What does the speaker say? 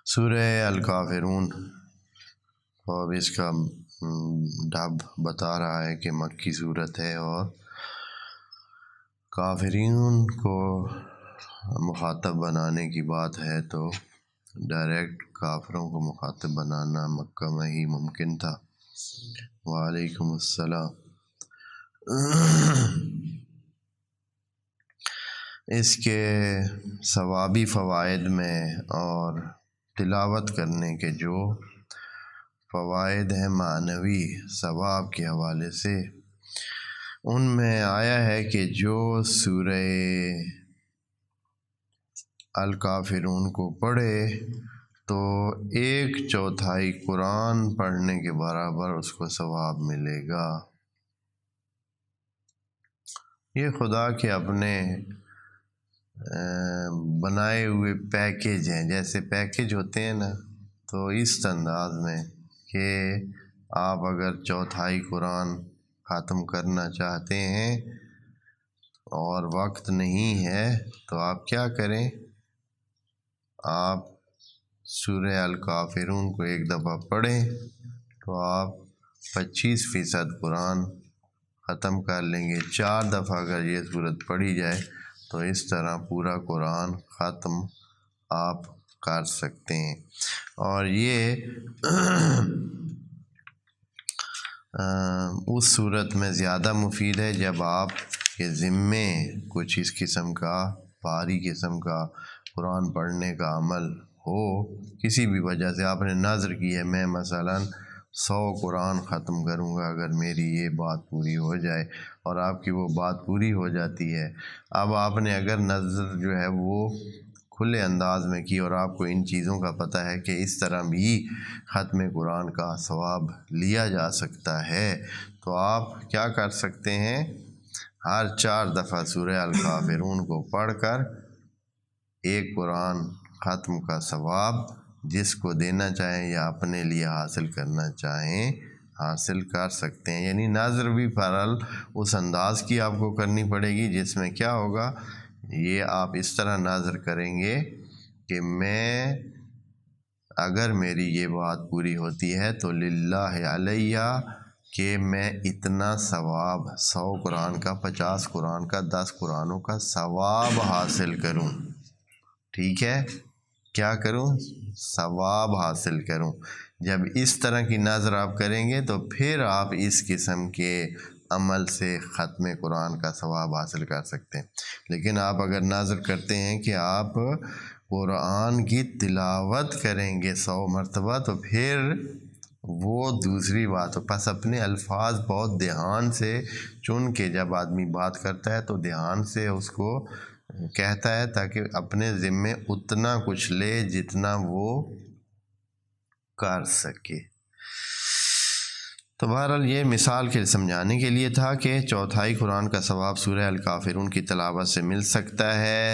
سورہ الکافرون، اور اس کا ڈھب بتا رہا ہے کہ مکی صورت ہے اور کافرین کو مخاطب بنانے کی بات ہے، تو ڈائریکٹ کافروں کو مخاطب بنانا مکہ میں ہی ممکن تھا۔ وعلیکم السلام۔ اس کے ثوابی فوائد میں اور تلاوت کرنے کے جو فوائد ہیں معنوی ثواب کے حوالے سے، ان میں آیا ہے کہ جو سورہ الکافرون کو پڑھے تو 1/4 قرآن پڑھنے کے برابر اس کو ثواب ملے گا۔ یہ خدا کے اپنے بنائے ہوئے پیکیج ہیں، جیسے پیکیج ہوتے ہیں نا، تو اس انداز میں کہ آپ اگر 1/4 قرآن ختم کرنا چاہتے ہیں اور وقت نہیں ہے تو آپ کیا کریں، آپ سورہ الکافرون کو 1 دفعہ پڑھیں تو آپ 25% قرآن ختم کر لیں گے۔ 4 دفعہ اگر یہ صورت پڑھی جائے تو اس طرح پورا قرآن ختم آپ کر سکتے ہیں۔ اور یہ اس صورت میں زیادہ مفید ہے جب آپ کے ذمے کچھ اس قسم کا بھاری قسم کا قرآن پڑھنے کا عمل ہو، کسی بھی وجہ سے آپ نے نذر کی ہے، میں مثلاً 100 قرآن ختم کروں گا اگر میری یہ بات پوری ہو جائے، اور آپ کی وہ بات پوری ہو جاتی ہے۔ اب آپ نے اگر نذر جو ہے وہ کھلے انداز میں کی اور آپ کو ان چیزوں کا پتہ ہے کہ اس طرح بھی ختم قرآن کا ثواب لیا جا سکتا ہے، تو آپ کیا کر سکتے ہیں، ہر 4 دفعہ سورہ الکافرون کو پڑھ کر 1 قرآن ختم کا ثواب جس کو دینا چاہیں یا اپنے لیے حاصل کرنا چاہیں حاصل کر سکتے ہیں۔ یعنی نذر بھی فرل اس انداز کی آپ کو کرنی پڑے گی جس میں کیا ہوگا، یہ آپ اس طرح نذر کریں گے کہ میں اگر میری یہ بات پوری ہوتی ہے تو للہ علیہ کہ میں اتنا ثواب 100 قرآن کا، 50 قرآن کا، 10 قرآنوں کا ثواب حاصل کروں۔ ٹھیک ہے، کیا کروں، ثواب حاصل کروں۔ جب اس طرح کی نذر آپ کریں گے تو پھر آپ اس قسم کے عمل سے ختم قرآن کا ثواب حاصل کر سکتے ہیں۔ لیکن آپ اگر نذر کرتے ہیں کہ آپ قرآن کی تلاوت کریں گے 100 مرتبہ، تو پھر وہ دوسری بات ہو۔ پس اپنے الفاظ بہت دھیان سے چن کے جب آدمی بات کرتا ہے تو دھیان سے اس کو کہتا ہے تاکہ اپنے ذمے اتنا کچھ لے جتنا وہ کر سکے۔ تو بہرحال یہ مثال کے سمجھانے کے لیے تھا کہ 1/4 قرآن کا ثواب سورہ الکافرون کی تلاوت سے مل سکتا ہے۔